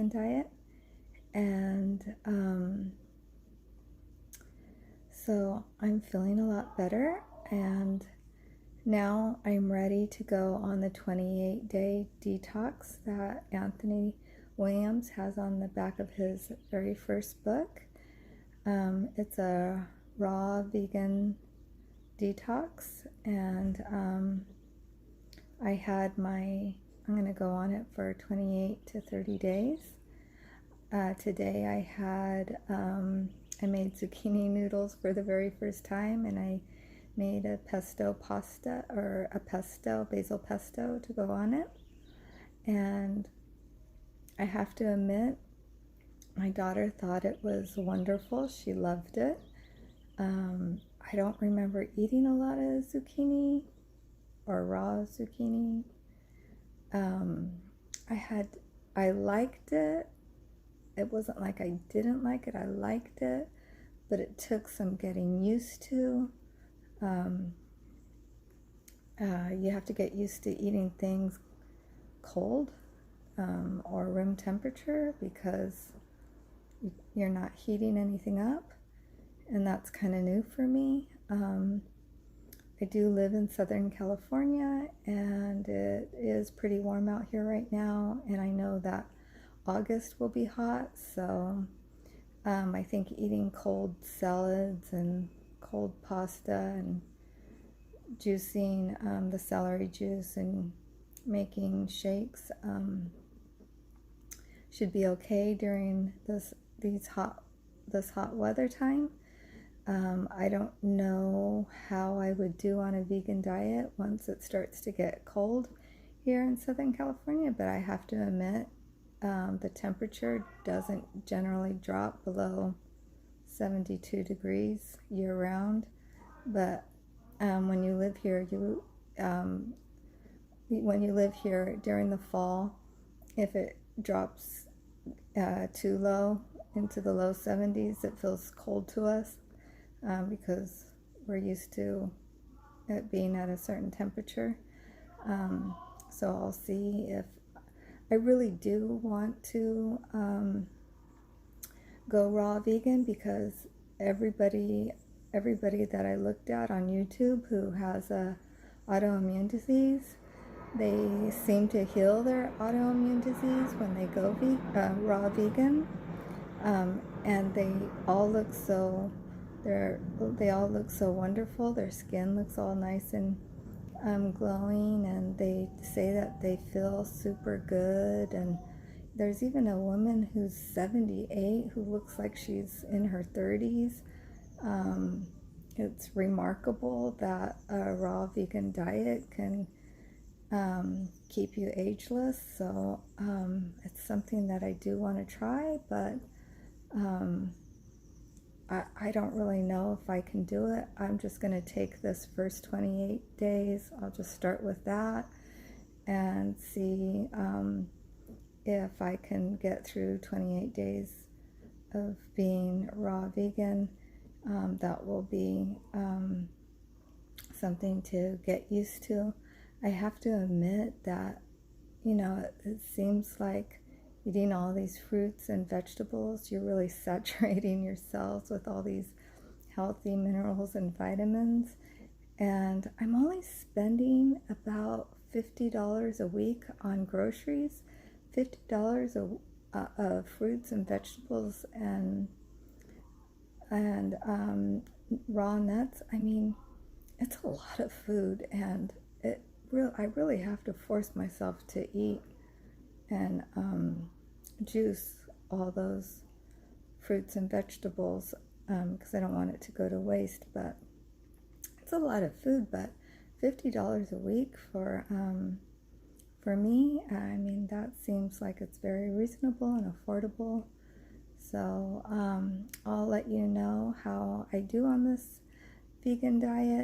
vegan diet, and so I'm feeling a lot better, and now I'm ready to go on the 28-day detox that Anthony Williams has on the back of his very first book. It's a raw vegan detox, and I'm going to go on it for 28 to 30 days. Today I made zucchini noodles for the very first time, and I made a pesto pasta, or a basil pesto to go on it. And I have to admit, my daughter thought it was wonderful. She loved it. I don't remember eating a lot of zucchini or raw zucchini. I liked it. It wasn't like I didn't like it. I liked it, but it took some getting used to. You have to get used to eating things cold or room temperature, because you're not heating anything up, and that's kind of new for me. I do live in Southern California, and it is pretty warm out here right now, and I know that August will be hot, so I think eating cold salads and cold pasta and juicing the celery juice and making shakes should be okay during this hot weather time. I don't know how I would do on a vegan diet once it starts to get cold here in Southern California, but I have to admit, the temperature doesn't generally drop below 72 degrees year round. But when you live here, during the fall, if it drops too low into the low 70s, it feels cold to us, because we're used to it being at a certain temperature. So I'll see if I really do want to go raw vegan, because everybody that I looked at on YouTube who has a autoimmune disease, they seem to heal their autoimmune disease when they go raw vegan, and they all look so wonderful. Their skin looks all nice and glowing, and they say that they feel super good. And there's even a woman who's 78 who looks like she's in her 30s. It's remarkable that a raw vegan diet can keep you ageless. So it's something that I do want to try, but I don't really know if I can do it. I'm just going to take this first 28 days. I'll just start with that and see if I can get through 28 days of being raw vegan. That will be something to get used to. I have to admit that, it seems like eating all these fruits and vegetables, you're really saturating your cells with all these healthy minerals and vitamins. And I'm only spending about $50 a week on groceries, $50 of fruits and vegetables and raw nuts. I mean, it's a lot of food, and I really have to force myself to eat and juice all those fruits and vegetables, because I don't want it to go to waste. But it's a lot of food. But $50 a week for me, I mean, that seems like it's very reasonable and affordable. So I'll let you know how I do on this vegan diet.